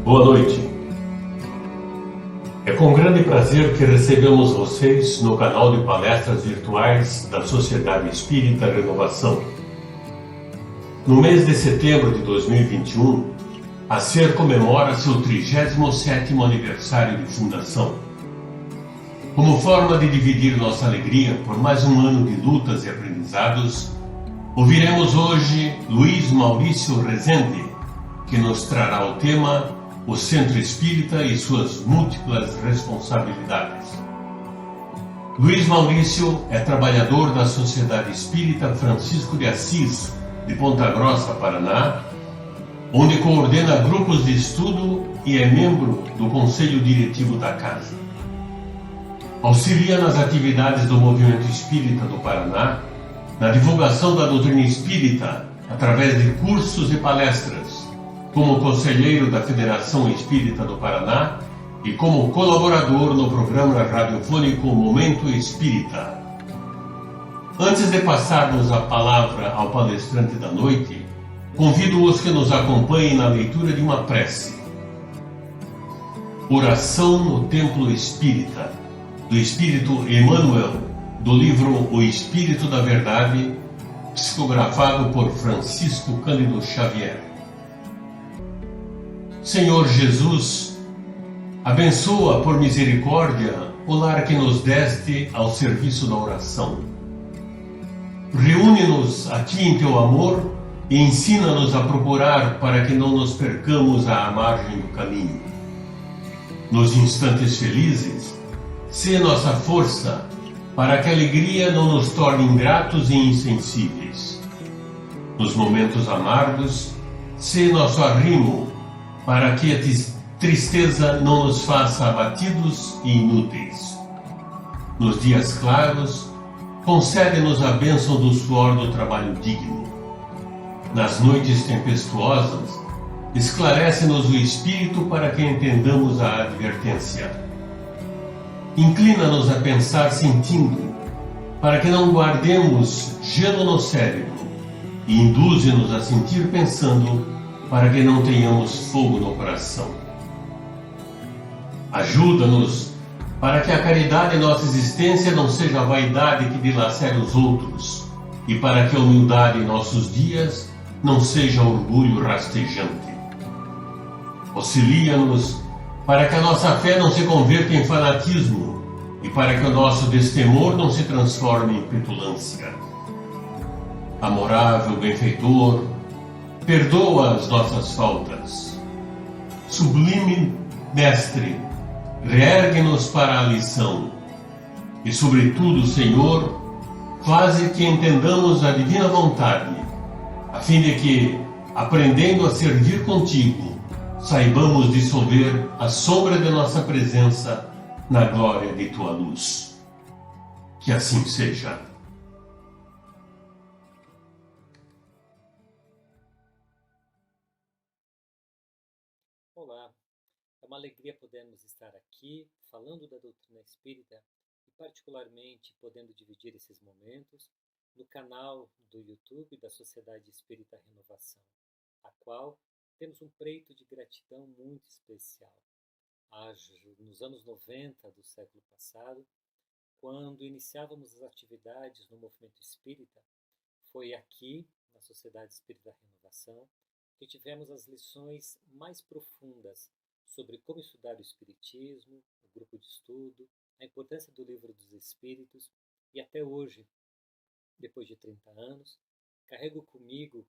Boa noite. É com grande prazer que recebemos vocês no canal de palestras virtuais da Sociedade Espírita Renovação. No mês de setembro de 2021, a SER comemora seu 37º aniversário de fundação. Como forma de dividir nossa alegria por mais um ano de lutas e aprendizados, ouviremos hoje Luiz Maurício Rezende, que nos trará o tema O Centro Espírita e suas múltiplas responsabilidades. Luiz Maurício é trabalhador da Sociedade Espírita Francisco de Assis, de Ponta Grossa, Paraná, onde coordena grupos de estudo e é membro do Conselho Diretivo da Casa. Auxilia nas atividades do Movimento Espírita do Paraná, na divulgação da doutrina espírita, através de cursos e palestras, como conselheiro da Federação Espírita do Paraná e como colaborador no programa radiofônico Momento Espírita. Antes de passarmos a palavra ao palestrante da noite, convido-os que nos acompanhem na leitura de uma prece. Oração no Templo Espírita, do Espírito Emmanuel, do livro O Espírito da Verdade, psicografado por Francisco Cândido Xavier. Senhor Jesus, abençoa por misericórdia o lar que nos deste ao serviço da oração. Reúne-nos a Ti em Teu amor e ensina-nos a procurar para que não nos percamos à margem do caminho. Nos instantes felizes, sê nossa força para que a alegria não nos torne ingratos e insensíveis. Nos momentos amargos, sê nosso arrimo para que a tristeza não nos faça abatidos e inúteis. Nos dias claros, concede-nos a bênção do suor do trabalho digno. Nas noites tempestuosas, esclarece-nos o espírito para que entendamos a advertência. Inclina-nos a pensar sentindo, para que não guardemos gelo no cérebro, e induze-nos a sentir pensando, para que não tenhamos fogo no coração. Ajuda-nos para que a caridade em nossa existência não seja a vaidade que dilacere os outros, e para que a humildade em nossos dias não seja orgulho rastejante. Auxilia-nos para que a nossa fé não se converta em fanatismo e para que o nosso destemor não se transforme em petulância. Amorável benfeitor, perdoa as nossas faltas. Sublime Mestre, reergue-nos para a lição. E, sobretudo, Senhor, faze que entendamos a divina vontade, a fim de que, aprendendo a servir contigo, saibamos dissolver a sombra de nossa presença na glória de tua luz. Que assim seja. Olá, é uma alegria podermos estar aqui falando da doutrina espírita e particularmente podendo dividir esses momentos no canal do YouTube da Sociedade Espírita Renovação, a qual temos um preito de gratidão muito especial. Nos anos 90 do século passado, quando iniciávamos as atividades no movimento espírita, foi aqui, na Sociedade Espírita Renovação, que tivemos as lições mais profundas sobre como estudar o Espiritismo, o grupo de estudo, a importância do Livro dos Espíritos, e até hoje, depois de 30 anos, carrego comigo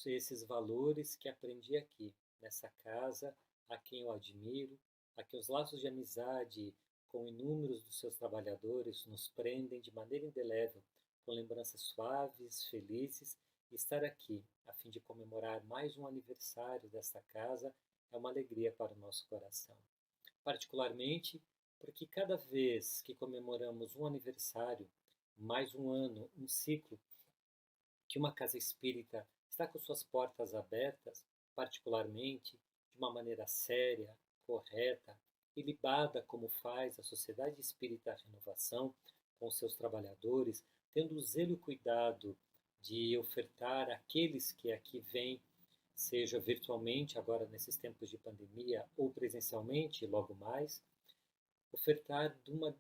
esses valores que aprendi aqui, nessa casa, a quem eu admiro, a que os laços de amizade com inúmeros dos seus trabalhadores nos prendem de maneira indelével, com lembranças suaves, felizes, e estar aqui, a fim de comemorar mais um aniversário desta casa, é uma alegria para o nosso coração. Particularmente porque cada vez que comemoramos um aniversário, mais um ano, um ciclo, que uma casa espírita está com suas portas abertas, particularmente de uma maneira séria, correta e libada como faz a Sociedade Espírita Renovação com seus trabalhadores, tendo o zelo e o cuidado de ofertar àqueles que aqui vêm seja virtualmente, agora nesses tempos de pandemia, ou presencialmente, logo mais, ofertar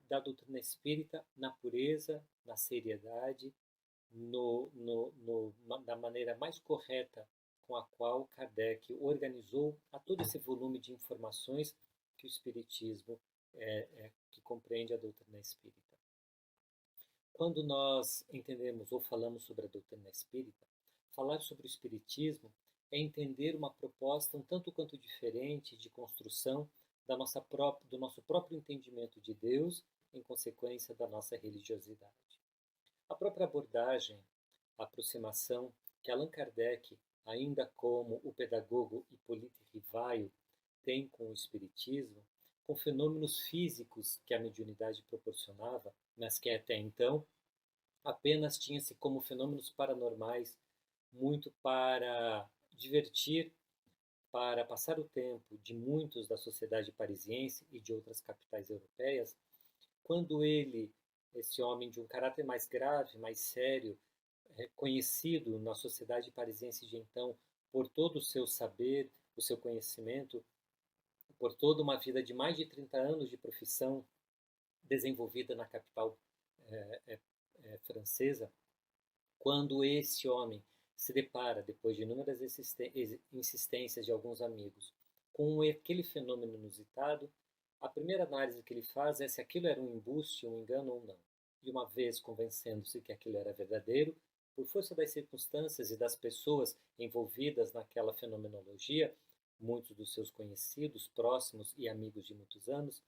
da doutrina espírita na pureza, na seriedade, da maneira mais correta com a qual Kardec organizou a todo esse volume de informações que o Espiritismo que compreende a doutrina espírita. Quando nós entendemos ou falamos sobre a doutrina espírita, falar sobre o Espiritismo é entender uma proposta um tanto quanto diferente de construção do nosso próprio entendimento de Deus em consequência da nossa religiosidade. A própria abordagem, a aproximação que Allan Kardec, ainda como o pedagogo Hippolyte Rivaio, tem com o Espiritismo, com fenômenos físicos que a mediunidade proporcionava, mas que até então apenas tinha-se como fenômenos paranormais, muito para divertir, para passar o tempo de muitos da sociedade parisiense e de outras capitais europeias, quando ele, esse homem de um caráter mais grave, mais sério, conhecido na sociedade parisiense de então por todo o seu saber, o seu conhecimento, por toda uma vida de mais de 30 anos de profissão desenvolvida na capital francesa, quando esse homem se depara, depois de inúmeras insistências de alguns amigos, com aquele fenômeno inusitado, a primeira análise que ele faz é se aquilo era um embuste, um engano ou não. E uma vez convencendo-se que aquilo era verdadeiro, por força das circunstâncias e das pessoas envolvidas naquela fenomenologia, muitos dos seus conhecidos, próximos e amigos de muitos anos,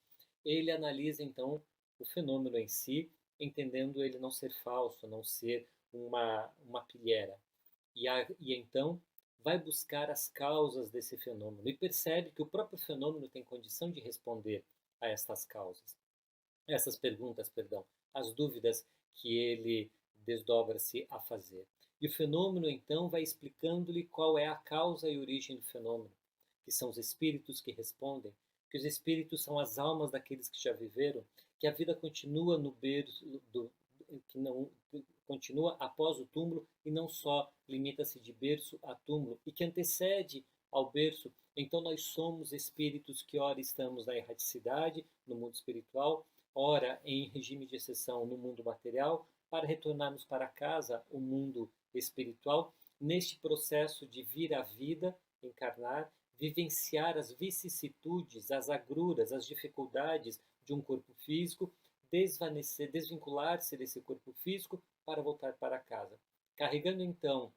ele analisa então o fenômeno em si, entendendo ele não ser falso, não ser uma pilhera. E então vai buscar as causas desse fenômeno e percebe que o próprio fenômeno tem condição de responder a estas causas, essas perguntas, as dúvidas que ele desdobra-se a fazer. E o fenômeno então vai explicando-lhe qual é a causa e origem do fenômeno, que são os espíritos que respondem, que os espíritos são as almas daqueles que já viveram, que a vida continua no berço que não continua após o túmulo e não só limita-se de berço a túmulo e que antecede ao berço. Então nós somos espíritos que ora estamos na erraticidade, no mundo espiritual, ora em regime de exceção no mundo material, para retornarmos para casa, o mundo espiritual, neste processo de vir à vida, encarnar, vivenciar as vicissitudes, as agruras, as dificuldades de um corpo físico, desvincular-se desse corpo físico para voltar para casa. Carregando então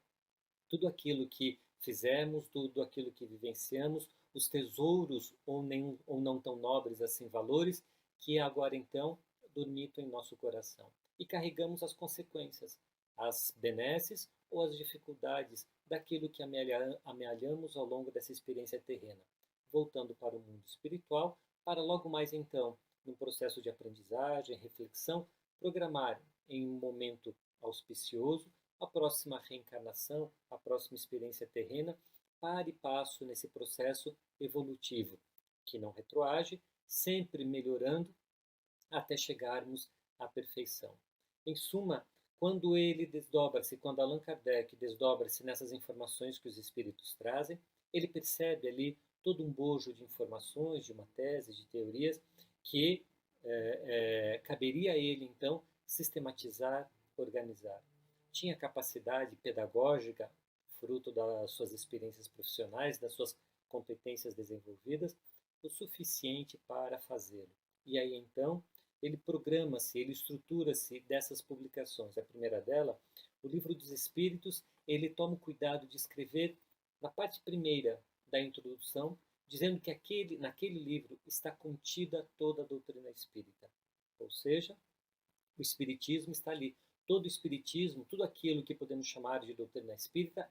tudo aquilo que fizemos, tudo aquilo que vivenciamos, os tesouros ou não tão nobres assim valores, que agora então dormitam em nosso coração. E carregamos as consequências, as benesses ou as dificuldades daquilo que amealhamos ao longo dessa experiência terrena, voltando para o mundo espiritual, para logo mais então, num processo de aprendizagem, reflexão, programar em um momento auspicioso a próxima reencarnação, a próxima experiência terrena, para e passo nesse processo evolutivo, que não retroage, sempre melhorando até chegarmos à perfeição. Em suma, quando ele desdobra-se, quando Allan Kardec desdobra-se nessas informações que os espíritos trazem, ele percebe ali todo um bojo de informações, de uma tese, de teorias, que caberia a ele, então, sistematizar, organizar. Tinha capacidade pedagógica, fruto das suas experiências profissionais, das suas competências desenvolvidas, o suficiente para fazê-lo. E aí, então, ele programa-se, ele estrutura-se dessas publicações. A primeira dela, o Livro dos Espíritos, ele toma o cuidado de escrever, na parte primeira da introdução, dizendo que naquele livro está contida toda a doutrina espírita. Ou seja, o Espiritismo está ali. Todo o Espiritismo, tudo aquilo que podemos chamar de doutrina espírita,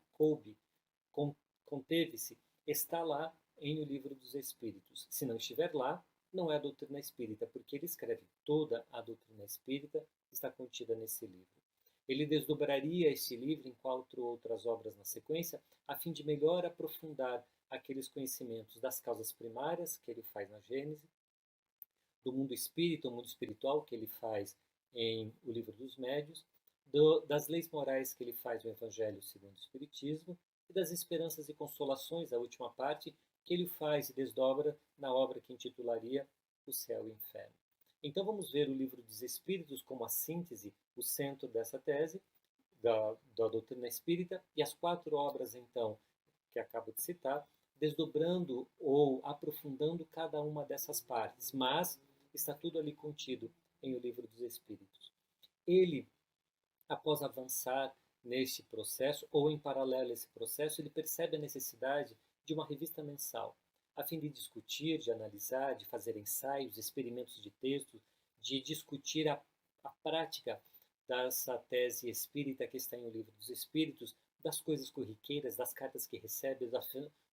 conteve-se, está lá em O Livro dos Espíritos. Se não estiver lá, não é a doutrina espírita, porque ele escreve toda a doutrina espírita, está contida nesse livro. Ele desdobraria esse livro em 4 outras obras na sequência, a fim de melhor aprofundar aqueles conhecimentos das causas primárias, que ele faz na Gênese, do mundo espírita, o mundo espiritual, que ele faz em O Livro dos Médiuns, das leis morais que ele faz no Evangelho segundo o Espiritismo, e das esperanças e consolações, a última parte, que ele faz e desdobra na obra que intitularia O Céu e o Inferno. Então vamos ver o Livro dos Espíritos como a síntese, o centro dessa tese, da doutrina espírita, e as 4 obras, então, que acabo de citar, desdobrando ou aprofundando cada uma dessas partes, mas está tudo ali contido em O Livro dos Espíritos. Ele, após avançar neste processo, ou em paralelo a esse processo, ele percebe a necessidade de uma revista mensal, a fim de discutir, de analisar, de fazer ensaios, experimentos de texto, de discutir a prática dessa tese espírita que está em O Livro dos Espíritos, das coisas corriqueiras, das cartas que recebe,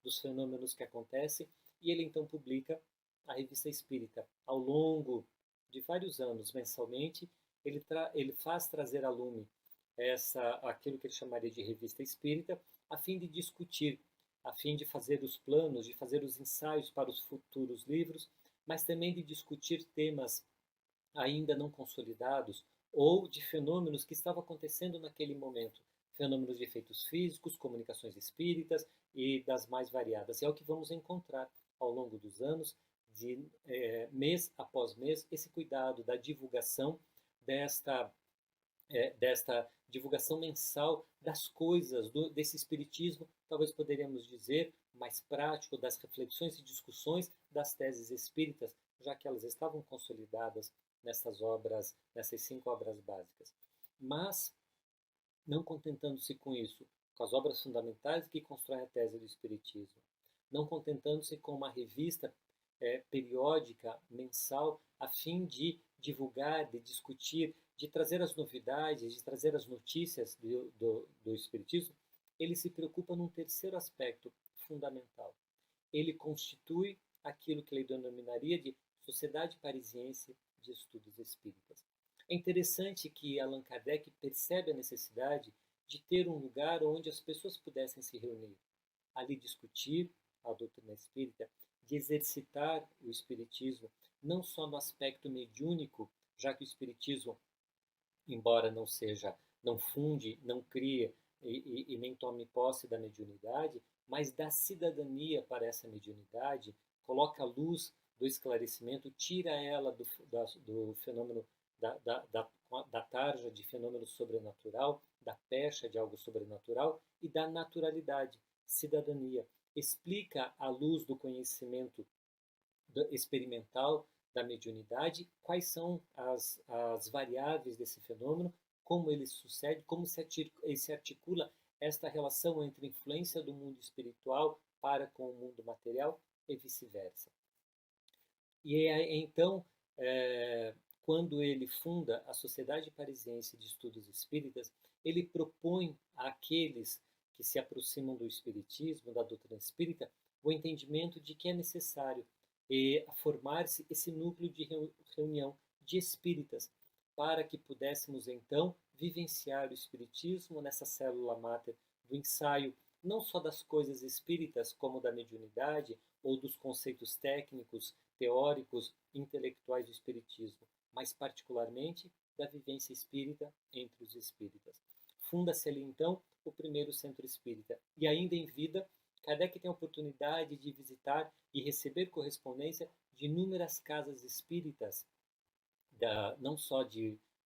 dos fenômenos que acontecem, e ele então publica a Revista Espírita. Ao longo de vários anos, mensalmente, ele faz trazer a lume aquilo que ele chamaria de Revista Espírita, a fim de discutir, a fim de fazer os planos, de fazer os ensaios para os futuros livros, mas também de discutir temas ainda não consolidados ou de fenômenos que estavam acontecendo naquele momento, fenômenos de efeitos físicos, comunicações espíritas e das mais variadas. E é o que vamos encontrar ao longo dos anos, de mês após mês, esse cuidado da divulgação desta divulgação mensal das coisas, desse espiritismo, talvez poderíamos dizer, mais prático, das reflexões e discussões das teses espíritas, já que elas estavam consolidadas nessas 5 obras básicas. Mas, não contentando-se com isso, com as obras fundamentais que constroem a tese do espiritismo, não contentando-se com uma revista periódica, mensal, a fim de divulgar, de discutir, de trazer as novidades, de trazer as notícias do espiritismo, ele se preocupa num terceiro aspecto fundamental. Ele constitui aquilo que ele denominaria de Sociedade Parisiense de Estudos Espíritas. É interessante que Allan Kardec percebe a necessidade de ter um lugar onde as pessoas pudessem se reunir, ali discutir a doutrina espírita, de exercitar o espiritismo, não só no aspecto mediúnico, já que o espiritismo, embora não funde, não crie e nem tome posse da mediunidade, mas dá cidadania para essa mediunidade, coloca a luz do esclarecimento, tira ela do fenômeno da tarja de fenômeno sobrenatural, da pecha de algo sobrenatural, e dá naturalidade, cidadania. Explica à luz do conhecimento experimental da mediunidade quais são as variáveis desse fenômeno, como ele sucede, como se articula esta relação entre a influência do mundo espiritual para com o mundo material e vice-versa. E então, quando ele funda a Sociedade Parisiense de Estudos Espíritas, ele propõe àqueles que se aproximam do espiritismo, da doutrina espírita, o entendimento de que é necessário formar-se esse núcleo de reunião de espíritas, para que pudéssemos então vivenciar o espiritismo nessa célula máter do ensaio, não só das coisas espíritas, como da mediunidade ou dos conceitos técnicos, teóricos, intelectuais do espiritismo, mas particularmente da vivência espírita entre os espíritas. Funda-se ali então o primeiro centro espírita. E ainda em vida, Kardec tem a oportunidade de visitar e receber correspondência de inúmeras casas espíritas, não só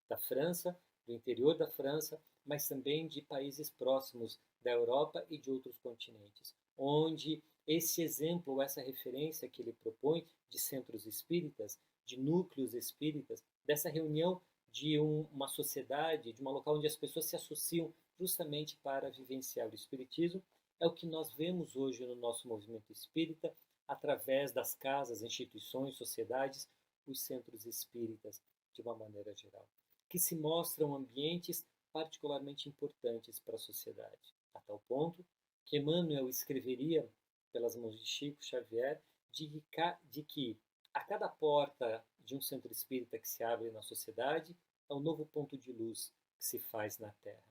da França, do interior da França, mas também de países próximos da Europa e de outros continentes, onde esse exemplo, essa referência que ele propõe de centros espíritas, de núcleos espíritas, dessa reunião de uma sociedade, de um local onde as pessoas se associam justamente para vivenciar o espiritismo, é o que nós vemos hoje no nosso movimento espírita, através das casas, instituições, sociedades, os centros espíritas, de uma maneira geral, que se mostram ambientes particularmente importantes para a sociedade, a tal ponto que Emmanuel escreveria, pelas mãos de Chico Xavier, de que a cada porta de um centro espírita que se abre na sociedade é um novo ponto de luz que se faz na Terra.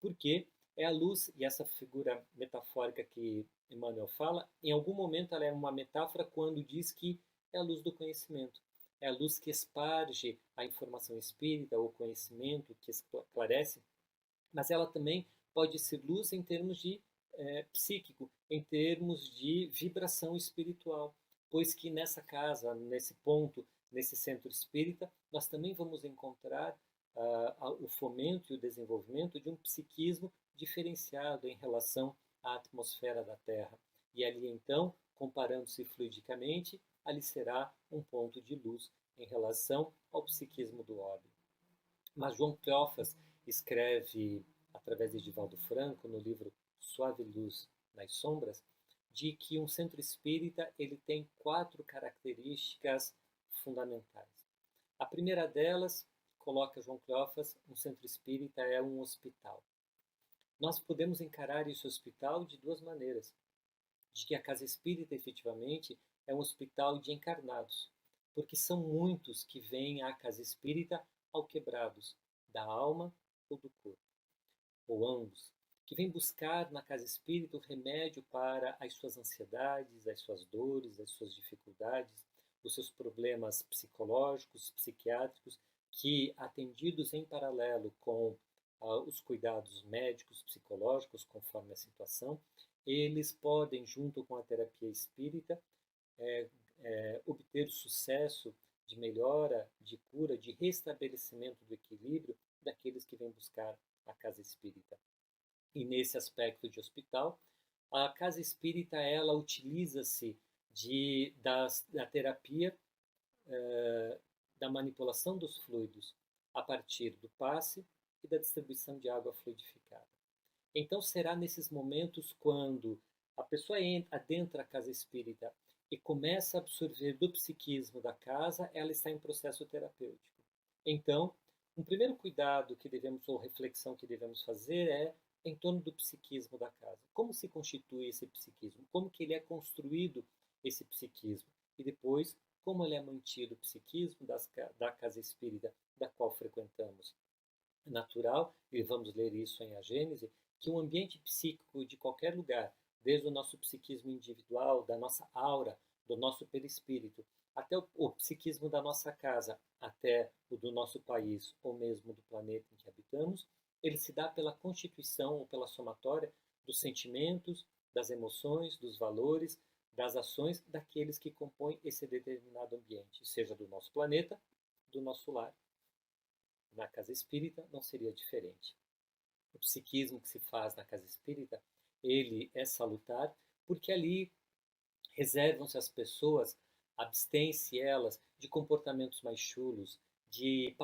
Porque é a luz, e essa figura metafórica que Emmanuel fala, em algum momento ela é uma metáfora quando diz que é a luz do conhecimento. É a luz que esparge a informação espírita, o conhecimento que esclarece, mas ela também pode ser luz em termos de psíquico, em termos de vibração espiritual, pois que nessa casa, nesse ponto, nesse centro espírita, nós também vamos encontrar o fomento e o desenvolvimento de um psiquismo diferenciado em relação à atmosfera da Terra. E ali então, comparando-se fluidicamente, ali será um ponto de luz em relação ao psiquismo do orbe. Mas João Cleofas escreve, através de Divaldo Franco, no livro Suave Luz nas Sombras, de que um centro espírita ele tem 4 características fundamentais. A primeira delas, coloca João Cleofas, um centro espírita é um hospital. Nós podemos encarar esse hospital de 2 maneiras. De que a casa espírita, efetivamente, é um hospital de encarnados, porque são muitos que vêm à casa espírita alquebrados, da alma ou do corpo, ou ambos, que vêm buscar na casa espírita o remédio para as suas ansiedades, as suas dores, as suas dificuldades, os seus problemas psicológicos, psiquiátricos, que, atendidos em paralelo com os cuidados médicos, psicológicos, conforme a situação, eles podem, junto com a terapia espírita, obter o sucesso de melhora, de cura, de restabelecimento do equilíbrio daqueles que vêm buscar a casa espírita. E nesse aspecto de hospital, a casa espírita ela utiliza-se da terapia, da manipulação dos fluidos a partir do passe e da distribuição de água fluidificada. Então será nesses momentos quando a pessoa adentra a casa espírita e começa a absorver do psiquismo da casa, ela está em processo terapêutico. Então, um primeiro cuidado que devemos, ou reflexão que devemos fazer é em torno do psiquismo da casa. Como se constitui esse psiquismo? Como que ele é construído, esse psiquismo? E depois, como ele é mantido, o psiquismo da casa espírita da qual frequentamos? É natural, e vamos ler isso em A Gênese, que um ambiente psíquico de qualquer lugar, desde o nosso psiquismo individual, da nossa aura, do nosso perispírito, até o psiquismo da nossa casa, até o do nosso país, ou mesmo do planeta em que habitamos, ele se dá pela constituição ou pela somatória dos sentimentos, das emoções, dos valores, das ações daqueles que compõem esse determinado ambiente, seja do nosso planeta, do nosso lar. Na casa espírita não seria diferente. O psiquismo que se faz na casa espírita, ele é salutar, porque ali reservam-se as pessoas, abstêm-se elas de comportamentos mais chulos, de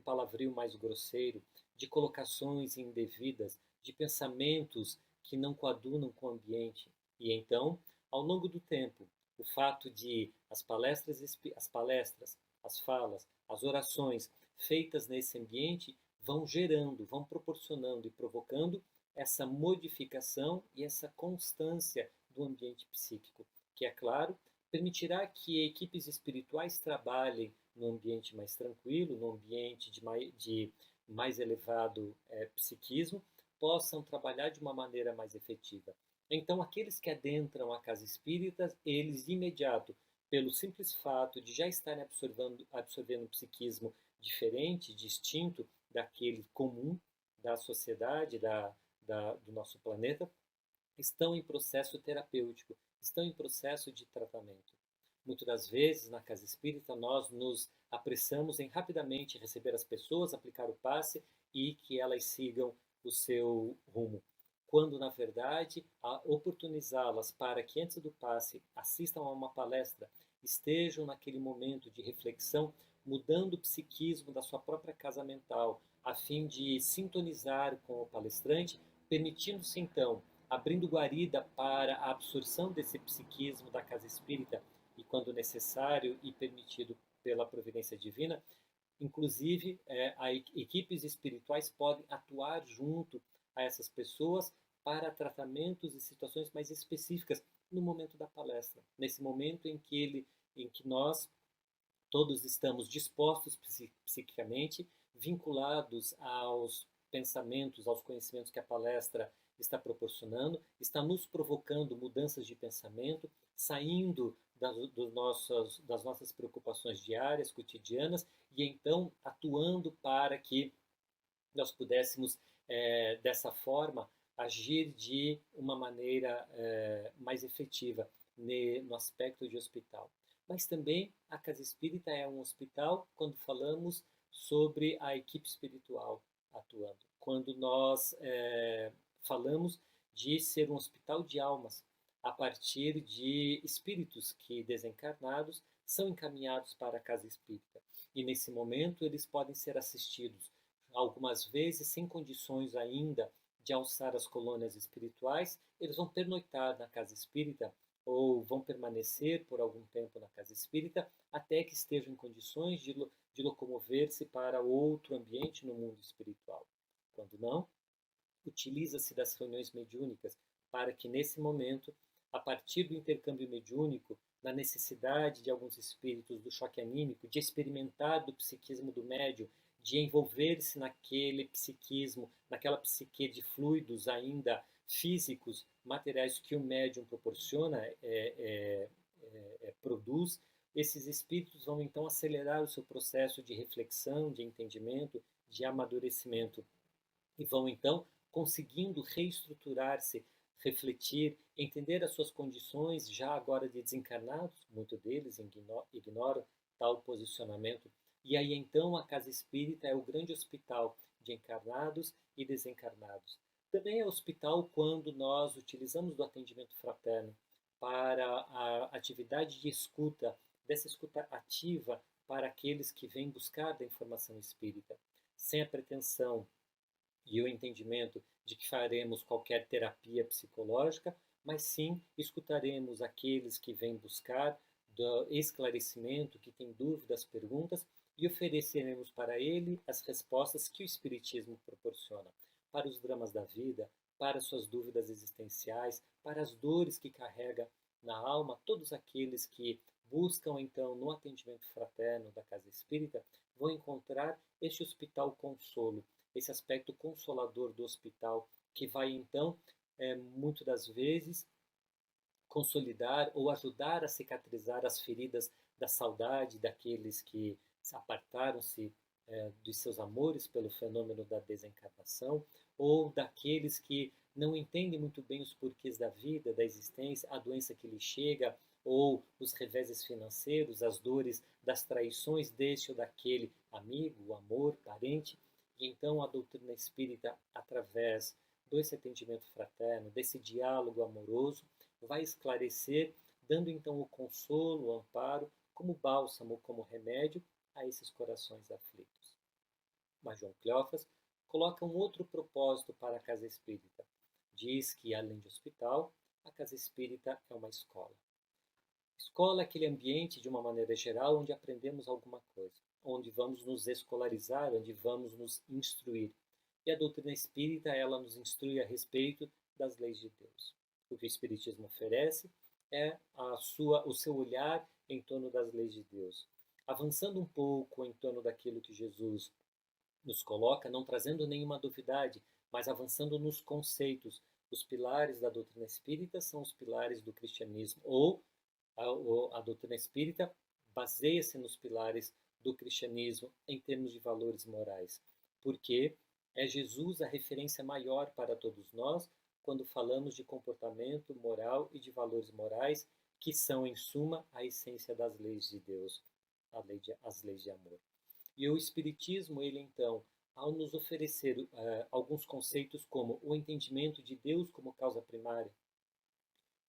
palavrio mais grosseiro, de colocações indevidas, de pensamentos que não coadunam com o ambiente. E então, ao longo do tempo, o fato de as palestras, as falas, as orações feitas nesse ambiente vão gerando, vão proporcionando e provocando essa modificação e essa constância do ambiente psíquico, que, é claro, permitirá que equipes espirituais trabalhem num ambiente mais tranquilo, num ambiente de mais elevado psiquismo, possam trabalhar de uma maneira mais efetiva. Então, aqueles que adentram a casa espírita, eles de imediato, pelo simples fato de já estarem absorvendo um psiquismo diferente, distinto daquele comum da sociedade, do nosso planeta, estão em processo terapêutico, estão em processo de tratamento. Muitas das vezes, na casa espírita, nós nos apressamos em rapidamente receber as pessoas, aplicar o passe e que elas sigam o seu rumo, quando, na verdade, oportunizá-las para que, antes do passe, assistam a uma palestra, estejam naquele momento de reflexão, mudando o psiquismo da sua própria casa mental, a fim de sintonizar com o palestrante, permitindo-se, então, abrindo guarida para a absorção desse psiquismo da casa espírita e, quando necessário e permitido pela providência divina, inclusive, equipes espirituais podem atuar junto a essas pessoas para tratamentos e situações mais específicas no momento da palestra, nesse momento em que nós todos estamos dispostos psiquicamente, vinculados aos pensamentos, aos conhecimentos que a palestra está proporcionando, está nos provocando mudanças de pensamento, saindo das nossas preocupações diárias, cotidianas, e então atuando para que nós pudéssemos, dessa forma, agir de uma maneira mais efetiva no aspecto de hospital. Mas também a Casa Espírita é um hospital quando falamos sobre a equipe espiritual atuando. Quando nós falamos de ser um hospital de almas, a partir de espíritos que, desencarnados, são encaminhados para a Casa Espírita. E nesse momento eles podem ser assistidos, algumas vezes sem condições ainda de alçar as colônias espirituais, eles vão pernoitar na Casa Espírita ou vão permanecer por algum tempo na Casa Espírita até que estejam em condições de locomover-se para outro ambiente no mundo espiritual. Quando não, utiliza-se das reuniões mediúnicas para que, nesse momento, a partir do intercâmbio mediúnico, na necessidade de alguns espíritos do choque anímico, de experimentar do psiquismo do médium, de envolver-se naquele psiquismo, naquela psique de fluidos ainda físicos, materiais que o médium proporciona, produz, esses espíritos vão então acelerar o seu processo de reflexão, de entendimento, de amadurecimento e vão então conseguindo reestruturar-se, refletir, entender as suas condições já agora de desencarnados, muitos deles ignoram tal posicionamento, e aí então a Casa Espírita é o grande hospital de encarnados e desencarnados. Também é hospital quando nós utilizamos do atendimento fraterno para a atividade de escuta, dessa escuta ativa para aqueles que vêm buscar da informação espírita, sem a pretensão e o entendimento de que faremos qualquer terapia psicológica, mas sim escutaremos aqueles que vêm buscar do esclarecimento, que têm dúvidas, perguntas, e ofereceremos para ele as respostas que o Espiritismo proporciona para os dramas da vida, para suas dúvidas existenciais, para as dores que carrega na alma. Todos aqueles que buscam então no atendimento fraterno da Casa Espírita vão encontrar este hospital consolo, esse aspecto consolador do hospital, que vai então, muitas das vezes, consolidar ou ajudar a cicatrizar as feridas da saudade daqueles que apartaram-se dos seus amores pelo fenômeno da desencarnação, ou daqueles que não entendem muito bem os porquês da vida, da existência, a doença que lhe chega, ou os reveses financeiros, as dores das traições deste ou daquele amigo, amor, parente. E então a doutrina espírita, através desse atendimento fraterno, desse diálogo amoroso, vai esclarecer, dando então o consolo, o amparo, como bálsamo, como remédio a esses corações aflitos. Mas João Cleófas coloca um outro propósito para a Casa Espírita. Diz que, além de hospital, a Casa Espírita é uma escola. Escola é aquele ambiente, de uma maneira geral, onde aprendemos alguma coisa, onde vamos nos escolarizar, onde vamos nos instruir. E a doutrina espírita, ela nos instrui a respeito das leis de Deus. O que o Espiritismo oferece é o seu olhar em torno das leis de Deus. Avançando um pouco em torno daquilo que Jesus nos coloca, não trazendo nenhuma novidade, mas avançando nos conceitos. Os pilares da doutrina espírita são os pilares do cristianismo, ou a doutrina espírita baseia-se nos pilares do cristianismo em termos de valores morais, porque é Jesus a referência maior para todos nós quando falamos de comportamento moral e de valores morais, que são, em suma, a essência das leis de Deus, as leis de amor. E o Espiritismo, ele então, ao nos oferecer alguns conceitos como o entendimento de Deus como causa primária,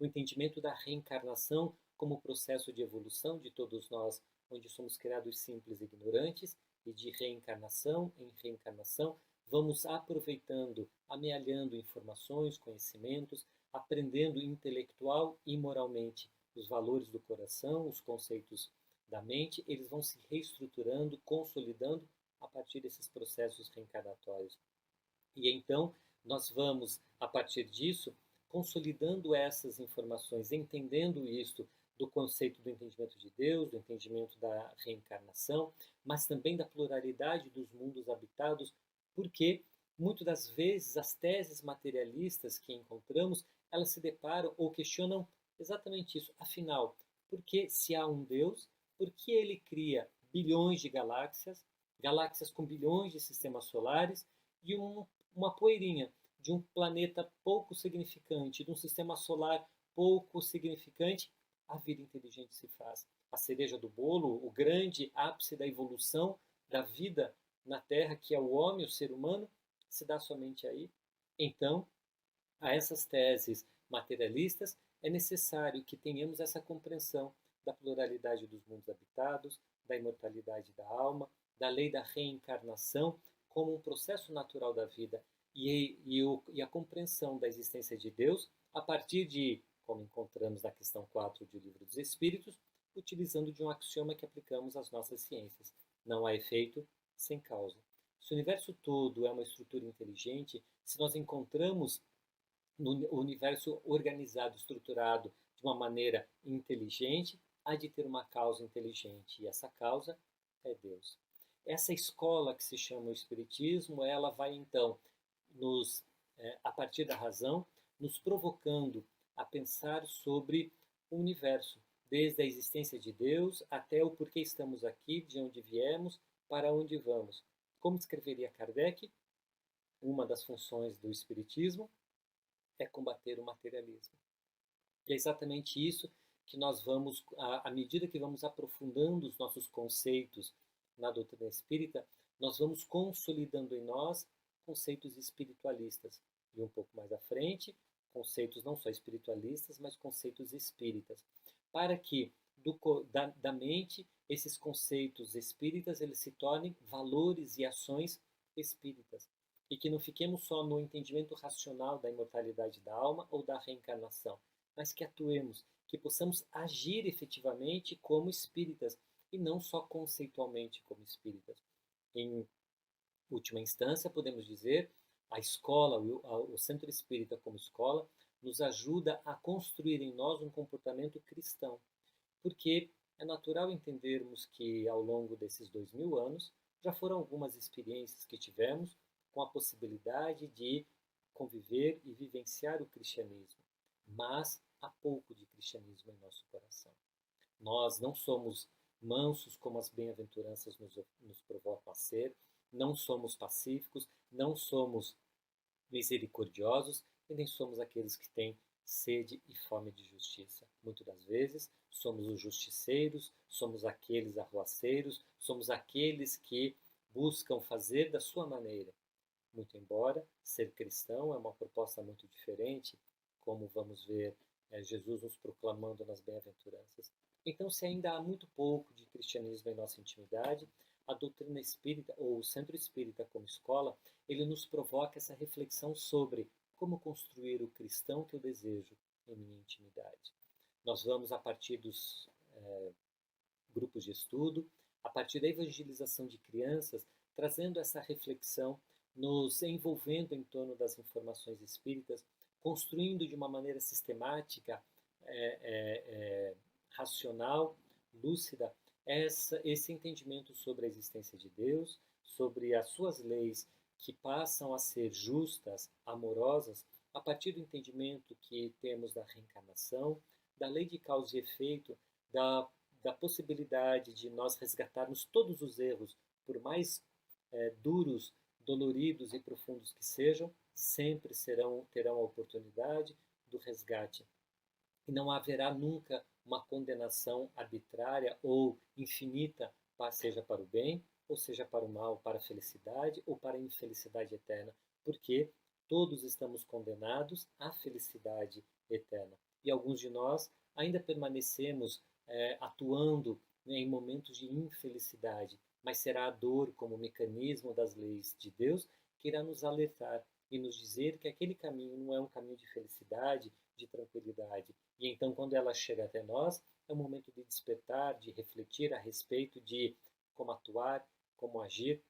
o entendimento da reencarnação como processo de evolução de todos nós, onde somos criados simples e ignorantes, e de reencarnação em reencarnação, vamos aproveitando, amealhando informações, conhecimentos, aprendendo intelectual e moralmente os valores do coração, os conceitos da mente, eles vão se reestruturando, consolidando a partir desses processos reencarnatórios. E então, nós vamos, a partir disso, consolidando essas informações, entendendo isto do conceito do entendimento de Deus, do entendimento da reencarnação, mas também da pluralidade dos mundos habitados, porque muitas das vezes as teses materialistas que encontramos, elas se deparam ou questionam exatamente isso. Afinal, por que se há um Deus, por que ele cria bilhões de galáxias, galáxias com bilhões de sistemas solares e uma poeirinha de um planeta pouco significante, de um sistema solar pouco significante, a vida inteligente se faz. A cereja do bolo, o grande ápice da evolução da vida na Terra, que é o homem, o ser humano, se dá somente aí. Então, a essas teses materialistas, é necessário que tenhamos essa compreensão da pluralidade dos mundos habitados, da imortalidade da alma, da lei da reencarnação como um processo natural da vida e a compreensão da existência de Deus a partir de, como encontramos na questão 4 do Livro dos Espíritos, utilizando de um axioma que aplicamos às nossas ciências. Não há efeito sem causa. Se o universo todo é uma estrutura inteligente, se nós encontramos no universo organizado, estruturado de uma maneira inteligente, há de ter uma causa inteligente, e essa causa é Deus. Essa escola que se chama o Espiritismo, ela vai então, a partir da razão, nos provocando a pensar sobre o universo, desde a existência de Deus até o porquê estamos aqui, de onde viemos, para onde vamos. Como escreveria Kardec, uma das funções do Espiritismo é combater o materialismo. E é exatamente isso que nós vamos, à medida que vamos aprofundando os nossos conceitos na doutrina espírita, nós vamos consolidando em nós conceitos espiritualistas. E um pouco mais à frente, conceitos não só espiritualistas, mas conceitos espíritas. Para que da mente esses conceitos espíritas eles se tornem valores e ações espíritas. E que não fiquemos só no entendimento racional da imortalidade da alma ou da reencarnação, mas que atuemos, que possamos agir efetivamente como espíritas e não só conceitualmente como espíritas. Em última instância, podemos dizer, a escola, o centro espírita como escola, nos ajuda a construir em nós um comportamento cristão, porque é natural entendermos que ao longo desses 2000 anos já foram algumas experiências que tivemos com a possibilidade de conviver e vivenciar o cristianismo, mas há pouco de cristianismo em nosso coração. Nós não somos mansos como as bem-aventuranças nos provocam a ser, não somos pacíficos, não somos misericordiosos e nem somos aqueles que têm sede e fome de justiça. Muitas das vezes somos os justiceiros, somos aqueles arruaceiros, somos aqueles que buscam fazer da sua maneira. Muito embora ser cristão é uma proposta muito diferente, como vamos ver Jesus nos proclamando nas bem-aventuranças. Então, se ainda há muito pouco de cristianismo em nossa intimidade, a doutrina espírita, ou o centro espírita como escola, ele nos provoca essa reflexão sobre como construir o cristão que eu desejo em minha intimidade. Nós vamos, a partir dos grupos de estudo, a partir da evangelização de crianças, trazendo essa reflexão, nos envolvendo em torno das informações espíritas, construindo de uma maneira sistemática, racional, lúcida, esse entendimento sobre a existência de Deus, sobre as suas leis que passam a ser justas, amorosas, a partir do entendimento que temos da reencarnação, da lei de causa e efeito, da possibilidade de nós resgatarmos todos os erros, por mais duros, doloridos e profundos que sejam, sempre terão a oportunidade do resgate. E não haverá nunca uma condenação arbitrária ou infinita, seja para o bem, ou seja para o mal, para a felicidade ou para a infelicidade eterna, porque todos estamos condenados à felicidade eterna. E alguns de nós ainda permanecemos atuando em momentos de infelicidade, mas será a dor como mecanismo das leis de Deus que irá nos alertar e nos dizer que aquele caminho não é um caminho de felicidade, de tranquilidade. E então, quando ela chega até nós, é um momento de despertar, de refletir a respeito de como atuar, como agir.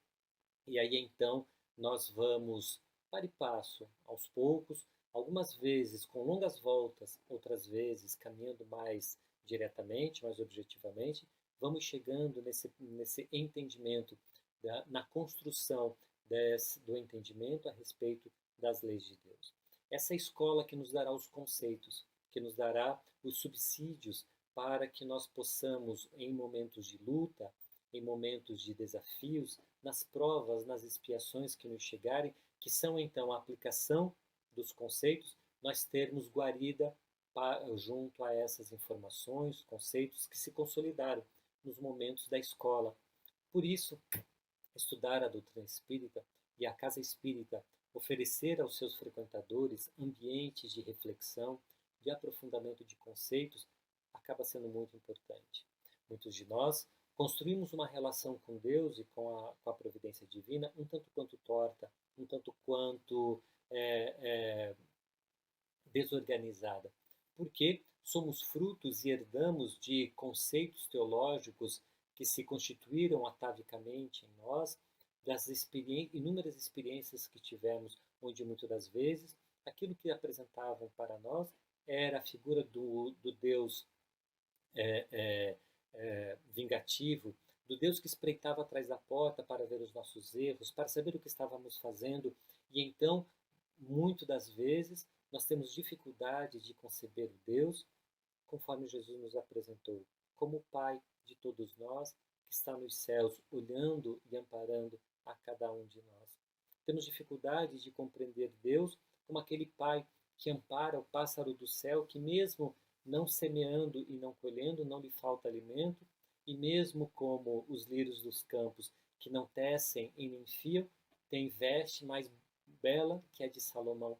E aí, então, nós vamos, para e passo, aos poucos, algumas vezes com longas voltas, outras vezes caminhando mais diretamente, mais objetivamente, vamos chegando nesse entendimento, na construção do entendimento a respeito das leis de Deus. Essa escola que nos dará os conceitos, que nos dará os subsídios para que nós possamos, em momentos de luta, em momentos de desafios, nas provas, nas expiações que nos chegarem, que são então a aplicação dos conceitos, nós termos guarida junto a essas informações, conceitos que se consolidaram nos momentos da escola. Por isso, estudar a doutrina espírita e a casa espírita oferecer aos seus frequentadores ambientes de reflexão, de aprofundamento de conceitos, acaba sendo muito importante. Muitos de nós construímos uma relação com Deus e com a providência divina um tanto quanto torta, um tanto quanto desorganizada, porque somos frutos e herdamos de conceitos teológicos que se constituíram atavicamente em nós, das inúmeras experiências que tivemos, onde muitas das vezes aquilo que apresentavam para nós era a figura do Deus vingativo, do Deus que espreitava atrás da porta para ver os nossos erros, para saber o que estávamos fazendo, e então, muitas das vezes, nós temos dificuldade de conceber o Deus conforme Jesus nos apresentou, como o Pai de todos nós, que está nos céus, olhando e amparando a cada um de nós. Temos dificuldade de compreender Deus como aquele Pai que ampara o pássaro do céu, que mesmo não semeando e não colhendo, não lhe falta alimento, e mesmo como os lírios dos campos, que não tecem e nem fiam, tem veste mais bela que a de Salomão.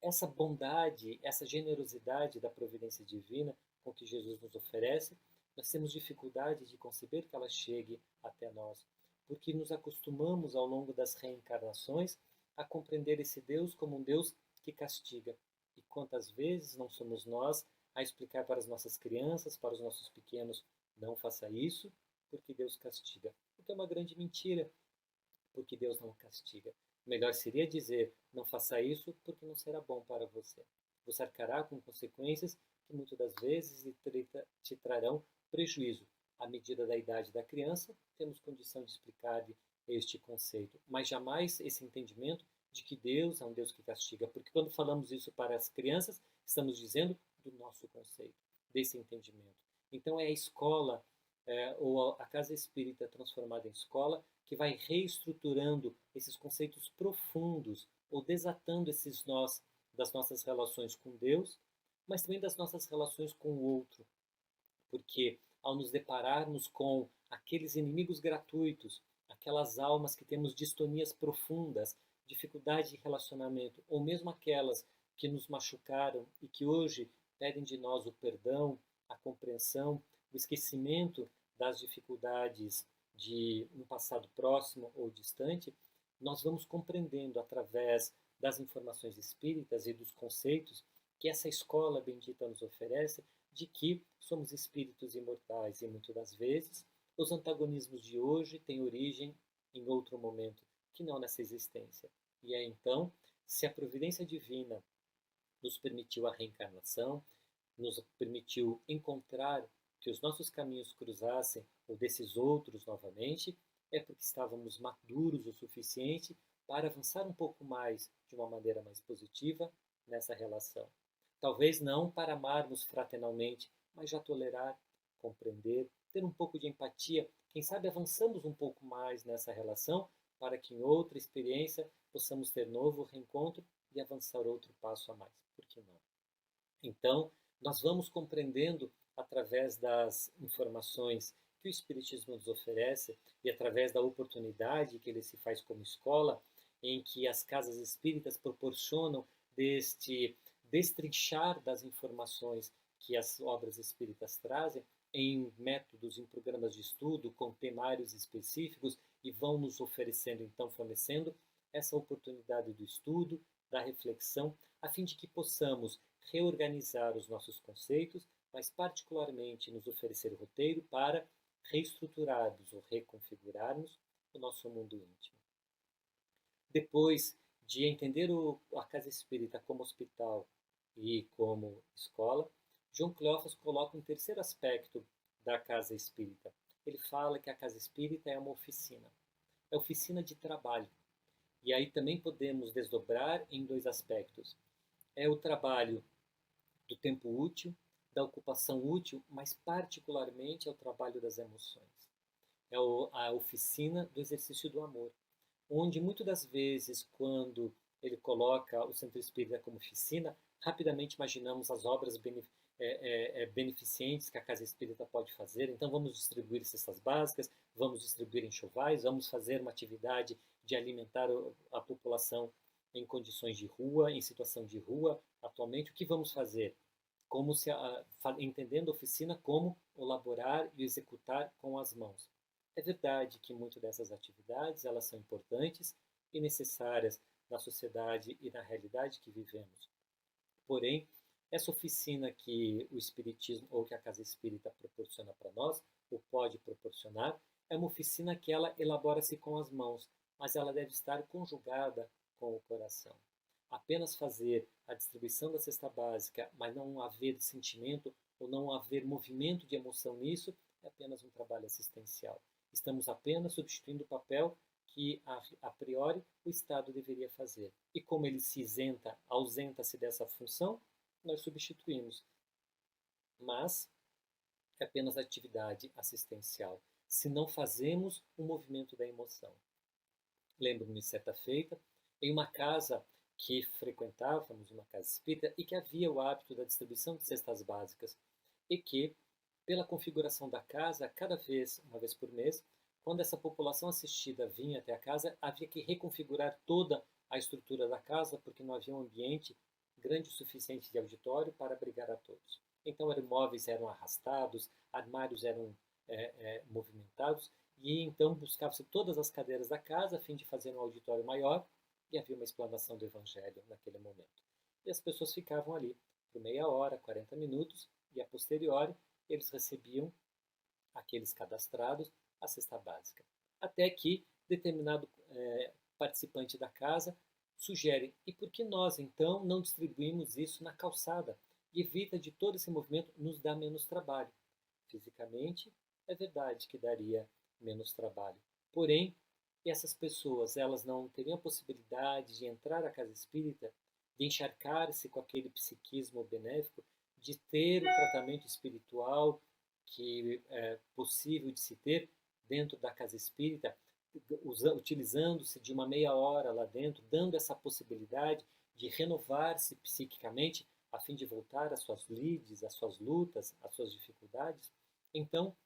Essa bondade, essa generosidade da providência divina com que Jesus nos oferece, nós temos dificuldade de conceber que ela chegue até nós, porque nos acostumamos ao longo das reencarnações a compreender esse Deus como um Deus que castiga. E quantas vezes não somos nós a explicar para as nossas crianças, para os nossos pequenos, não faça isso, porque Deus castiga. O que é uma grande mentira, porque Deus não castiga. Melhor seria dizer, não faça isso, porque não será bom para você. Você arcará com consequências que muitas das vezes te trarão prejuízo. À medida da idade da criança, temos condição de explicar este conceito, mas jamais esse entendimento de que Deus é um Deus que castiga, porque quando falamos isso para as crianças, estamos dizendo do nosso conceito, desse entendimento. Então é a escola, ou a casa espírita transformada em escola, que vai reestruturando esses conceitos profundos, ou desatando esses nós das nossas relações com Deus, mas também das nossas relações com o outro. Porque ao nos depararmos com aqueles inimigos gratuitos, aquelas almas que temos distonias profundas, dificuldade de relacionamento, ou mesmo aquelas que nos machucaram e que hoje pedem de nós o perdão, a compreensão, o esquecimento das dificuldades de um passado próximo ou distante, nós vamos compreendendo através das informações espíritas e dos conceitos que essa escola bendita nos oferece, de que somos espíritos imortais e muitas das vezes os antagonismos de hoje têm origem em outro momento, que não nessa existência. E é então, se a providência divina nos permitiu a reencarnação, nos permitiu encontrar que os nossos caminhos cruzassem ou desses outros novamente, é porque estávamos maduros o suficiente para avançar um pouco mais, de uma maneira mais positiva, nessa relação. Talvez não para amarmos fraternalmente, mas já tolerar, compreender, ter um pouco de empatia. Quem sabe avançamos um pouco mais nessa relação para que em outra experiência possamos ter novo reencontro e avançar outro passo a mais. Por que não? Então, nós vamos compreendendo através das informações que o Espiritismo nos oferece e através da oportunidade que ele se faz como escola, em que as casas espíritas proporcionam deste destrinchar das informações que as obras espíritas trazem em métodos, em programas de estudo, com temários específicos e vão nos oferecendo, então, fornecendo essa oportunidade do estudo, da reflexão, a fim de que possamos reorganizar os nossos conceitos, mas particularmente nos oferecer o roteiro para reestruturarmos ou reconfigurarmos o nosso mundo íntimo. Depois de entender a casa espírita como hospital e como escola, João Cleófas coloca um terceiro aspecto da casa espírita. Ele fala que a casa espírita é uma oficina. É oficina de trabalho. E aí também podemos desdobrar em dois aspectos. É o trabalho do tempo útil, da ocupação útil, mas particularmente é o trabalho das emoções. É a oficina do exercício do amor. onde muitas das vezes, quando ele coloca o Centro Espírita como oficina, rapidamente imaginamos as obras beneficentes que a Casa Espírita pode fazer. Então, vamos distribuir cestas básicas, vamos distribuir enxovais, vamos fazer uma atividade de alimentar a população em condições de rua, em situação de rua. Atualmente, o que vamos fazer? Como se entendendo a oficina como elaborar e executar com as mãos. É verdade que muitas dessas atividades elas são importantes e necessárias na sociedade e na realidade que vivemos. Porém, essa oficina que o Espiritismo ou que a Casa Espírita proporciona para nós, ou pode proporcionar, é uma oficina que ela elabora-se com as mãos, mas ela deve estar conjugada com o coração. Apenas fazer a distribuição da cesta básica, mas não haver sentimento ou não haver movimento de emoção nisso, é apenas um trabalho assistencial. Estamos apenas substituindo o papel que, a priori, o Estado deveria fazer. E como ele se ausenta-se dessa função, nós substituímos. Mas é apenas atividade assistencial, se não fazemos o movimento da emoção. Lembro-me, certa feita, em uma casa que frequentávamos, uma casa espírita, e que havia o hábito da distribuição de cestas básicas, e que, pela configuração da casa, cada vez, uma vez por mês, quando essa população assistida vinha até a casa, havia que reconfigurar toda a estrutura da casa, porque não havia um ambiente grande o suficiente de auditório para abrigar a todos. Então, móveis eram arrastados, armários eram movimentados, e então buscava-se todas as cadeiras da casa a fim de fazer um auditório maior, e havia uma explanação do Evangelho naquele momento. E as pessoas ficavam ali por meia hora, 40 minutos, e a posteriori eles recebiam, aqueles cadastrados, a cesta básica. Até que determinado participante da casa sugere, e por que nós então não distribuímos isso na calçada? E evita de todo esse movimento, nos dá menos trabalho. Fisicamente, é verdade que daria menos trabalho. Porém, essas pessoas, elas não teriam a possibilidade de entrar à casa espírita, de encharcar-se com aquele psiquismo benéfico, de ter o tratamento espiritual que é possível de se ter dentro da casa espírita, utilizando-se de uma meia hora lá dentro, dando essa possibilidade de renovar-se psiquicamente a fim de voltar às suas lides, às suas lutas, às suas dificuldades. Então,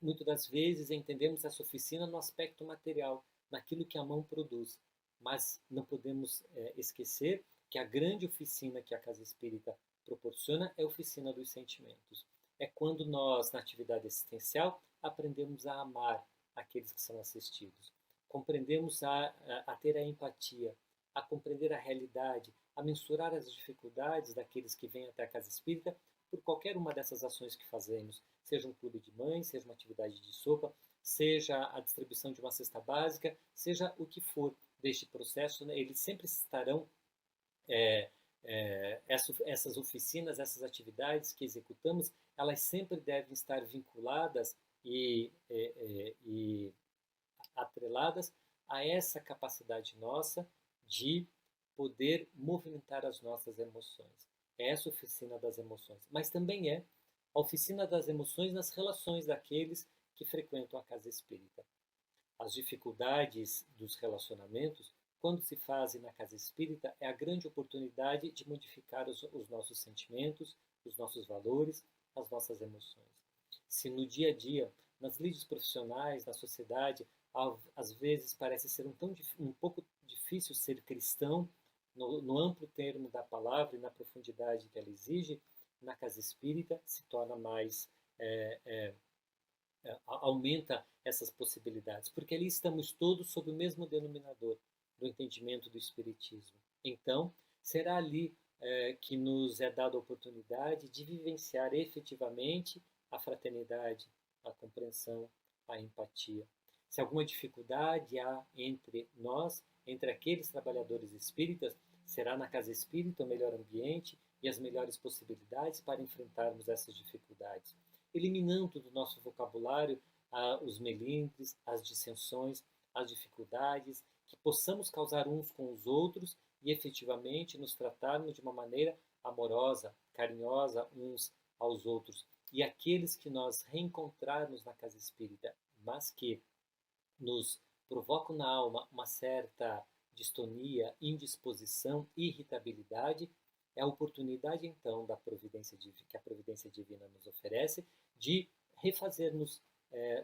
muitas das vezes entendemos essa oficina no aspecto material, naquilo que a mão produz, mas não podemos esquecer que a grande oficina que a Casa Espírita proporciona é a oficina dos sentimentos. É quando nós, na atividade assistencial, aprendemos a amar aqueles que são assistidos. Compreendemos a ter a empatia, a compreender a realidade, a mensurar as dificuldades daqueles que vêm até a Casa Espírita por qualquer uma dessas ações que fazemos, seja um clube de mães, seja uma atividade de sopa, seja a distribuição de uma cesta básica, seja o que for deste processo, né, eles sempre estarão, essas oficinas, essas atividades que executamos, elas sempre devem estar vinculadas e atreladas a essa capacidade nossa de poder movimentar as nossas emoções. É essa oficina das emoções. Mas também é a oficina das emoções nas relações daqueles que frequentam a casa espírita. As dificuldades dos relacionamentos, quando se fazem na casa espírita, é a grande oportunidade de modificar os nossos sentimentos, os nossos valores, as nossas emoções. Se no dia a dia, nas lides profissionais, na sociedade, às vezes parece ser um pouco difícil ser cristão, no amplo termo da palavra e na profundidade que ela exige, na casa espírita se torna mais, aumenta essas possibilidades, porque ali estamos todos sob o mesmo denominador do entendimento do Espiritismo. Então, será ali que nos é dada a oportunidade de vivenciar efetivamente a fraternidade, a compreensão, a empatia. Se alguma dificuldade há entre nós, entre aqueles trabalhadores espíritas, será na casa espírita o melhor ambiente e as melhores possibilidades para enfrentarmos essas dificuldades, eliminando do nosso vocabulário os melindres, as dissensões, as dificuldades, que possamos causar uns com os outros e efetivamente nos tratarmos de uma maneira amorosa, carinhosa uns aos outros. E aqueles que nós reencontrarmos na casa espírita, mas que nos provocam na alma uma certa distonia, indisposição, irritabilidade, é a oportunidade então que a providência divina nos oferece de refazermos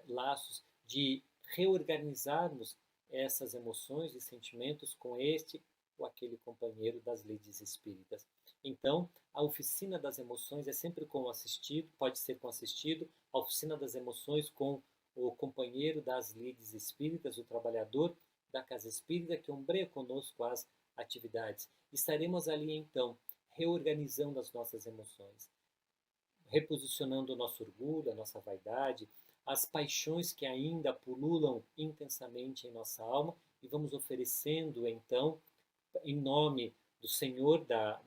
laços, de reorganizarmos essas emoções e sentimentos com este ou aquele companheiro das lides espíritas. Então, a oficina das emoções é sempre com o assistido, pode ser com assistido, a oficina das emoções com o companheiro das lides espíritas, o trabalhador da casa espírita que ombreia conosco as atividades. Estaremos ali então, reorganizando as nossas emoções, reposicionando o nosso orgulho, a nossa vaidade, as paixões que ainda pululam intensamente em nossa alma e vamos oferecendo então, em nome do Senhor da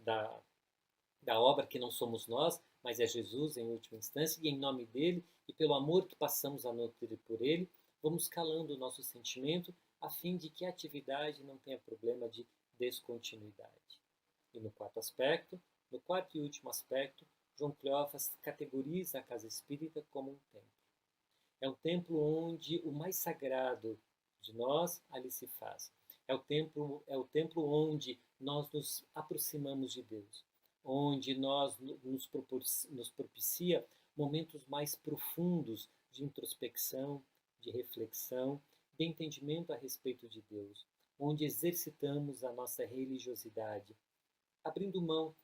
obra, que não somos nós, mas é Jesus em última instância, e em nome dele e pelo amor que passamos a nutrir por ele, vamos calando o nosso sentimento a fim de que a atividade não tenha problema de descontinuidade. E no quarto e último aspecto, João Cleófas categoriza a casa espírita como um templo. É um templo onde o mais sagrado de nós ali se faz. É o templo onde nós nos aproximamos de Deus, onde nos propicia momentos mais profundos de introspecção, de reflexão, de entendimento a respeito de Deus, onde exercitamos a nossa religiosidade, abrindo mão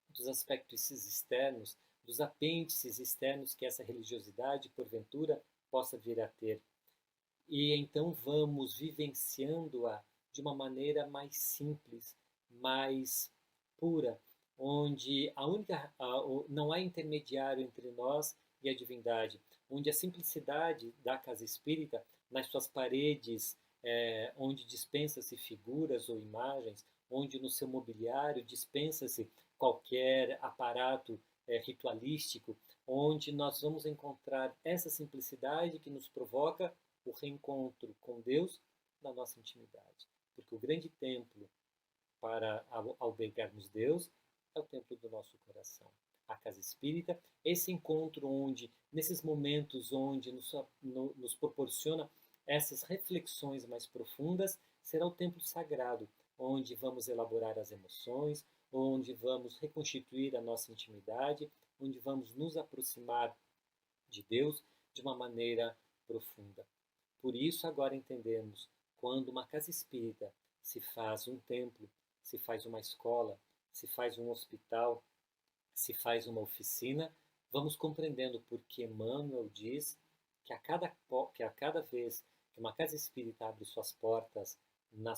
dos aspectos externos, dos apêndices externos que essa religiosidade, porventura, possa vir a ter. E então vamos vivenciando-a de uma maneira mais simples, mais pura, onde não há intermediário entre nós e a divindade, onde a simplicidade da casa espírita, nas suas paredes, onde dispensa-se figuras ou imagens, onde no seu mobiliário dispensa-se qualquer aparato ritualístico, onde nós vamos encontrar essa simplicidade que nos provoca o reencontro com Deus na nossa intimidade. Porque o grande templo para albergarmos Deus é o templo do nosso coração. A casa espírita, esse encontro onde, nesses momentos onde nos proporciona essas reflexões mais profundas, será o templo sagrado, onde vamos elaborar as emoções, onde vamos reconstituir a nossa intimidade, onde vamos nos aproximar de Deus de uma maneira profunda. Por isso, agora entendemos, quando uma casa espírita se faz um templo, se faz uma escola, se faz um hospital, se faz uma oficina, vamos compreendendo porque Emmanuel diz que a cada vez que uma casa espírita abre suas portas na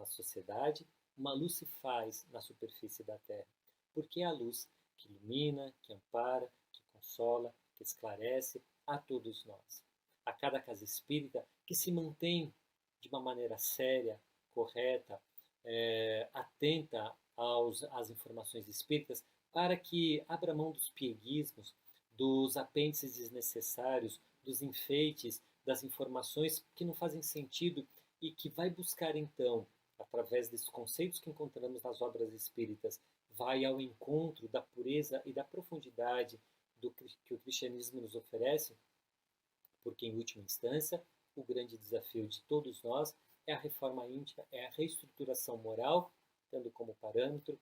sociedade, uma luz se faz na superfície da terra. Porque é a luz que ilumina, que ampara, que consola, que esclarece a todos nós. A cada casa espírita que se mantém de uma maneira séria, correta, atenta às informações espíritas, para que abra mão dos pieguismos, dos apêndices desnecessários, dos enfeites, das informações que não fazem sentido e que vai buscar então, através desses conceitos que encontramos nas obras espíritas, vai ao encontro da pureza e da profundidade que o cristianismo nos oferece, porque, em última instância, o grande desafio de todos nós é a reforma íntima, é a reestruturação moral, tendo como parâmetro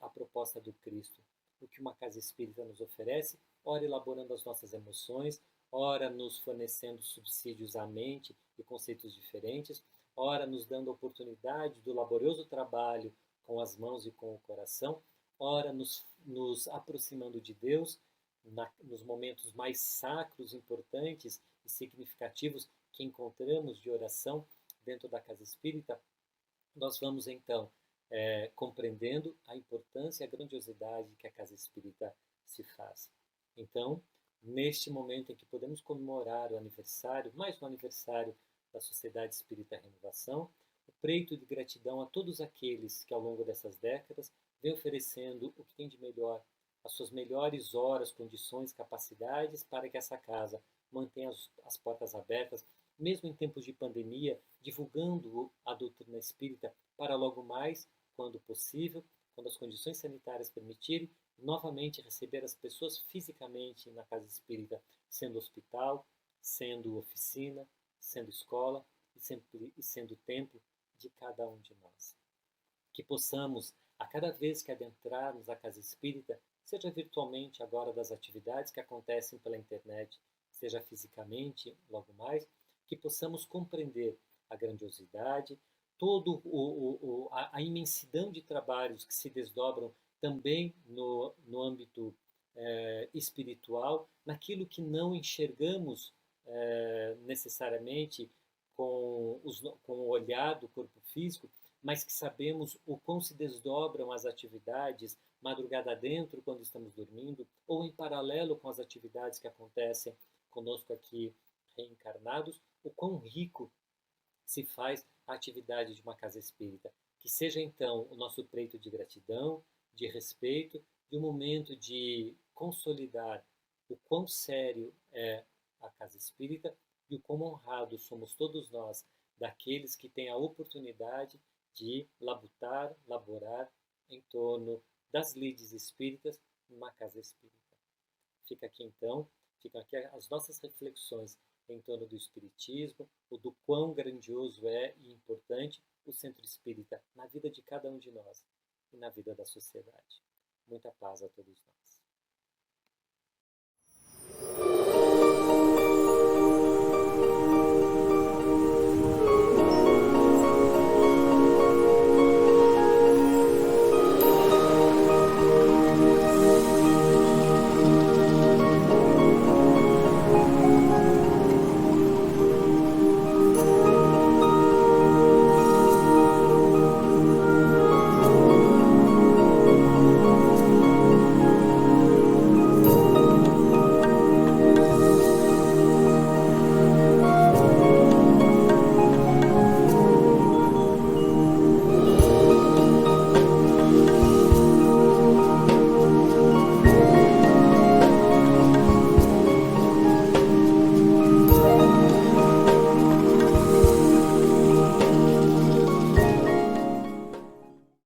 a proposta do Cristo. O que uma casa espírita nos oferece, ora elaborando as nossas emoções, ora nos fornecendo subsídios à mente e conceitos diferentes, ora nos dando a oportunidade do laborioso trabalho com as mãos e com o coração, ora nos aproximando de Deus nos momentos mais sacros, importantes e significativos que encontramos de oração dentro da casa espírita, nós vamos então compreendendo a importância e a grandiosidade que a casa espírita se faz. Então, neste momento em que podemos comemorar o aniversário, mais um aniversário da Sociedade Espírita Renovação, o preito de gratidão a todos aqueles que ao longo dessas décadas vêm oferecendo o que tem de melhor, as suas melhores horas, condições, capacidades para que essa casa mantenha as portas abertas, mesmo em tempos de pandemia, divulgando a doutrina espírita para logo mais, quando possível, quando as condições sanitárias permitirem, novamente receber as pessoas fisicamente na casa espírita, sendo hospital, sendo oficina, sendo escola e sendo templo de cada um de nós. Que possamos, a cada vez que adentrarmos a casa espírita, seja virtualmente agora das atividades que acontecem pela internet, seja fisicamente logo mais, que possamos compreender a grandiosidade, toda a imensidão de trabalhos que se desdobram também no âmbito espiritual, naquilo que não enxergamos necessariamente com o olhar do corpo físico, mas que sabemos o quão se desdobram as atividades madrugada dentro quando estamos dormindo, ou em paralelo com as atividades que acontecem conosco aqui reencarnados, o quão rico se faz a atividade de uma casa espírita. Que seja então o nosso preito de gratidão, de respeito, de um momento de consolidar o quão sério é a casa espírita e o quão honrados somos todos nós daqueles que têm a oportunidade de laborar em torno das lides espíritas numa casa espírita. Ficam aqui as nossas reflexões em torno do espiritismo, o do quão grandioso é e importante o centro espírita na vida de cada um de nós e na vida da sociedade. Muita paz a todos nós.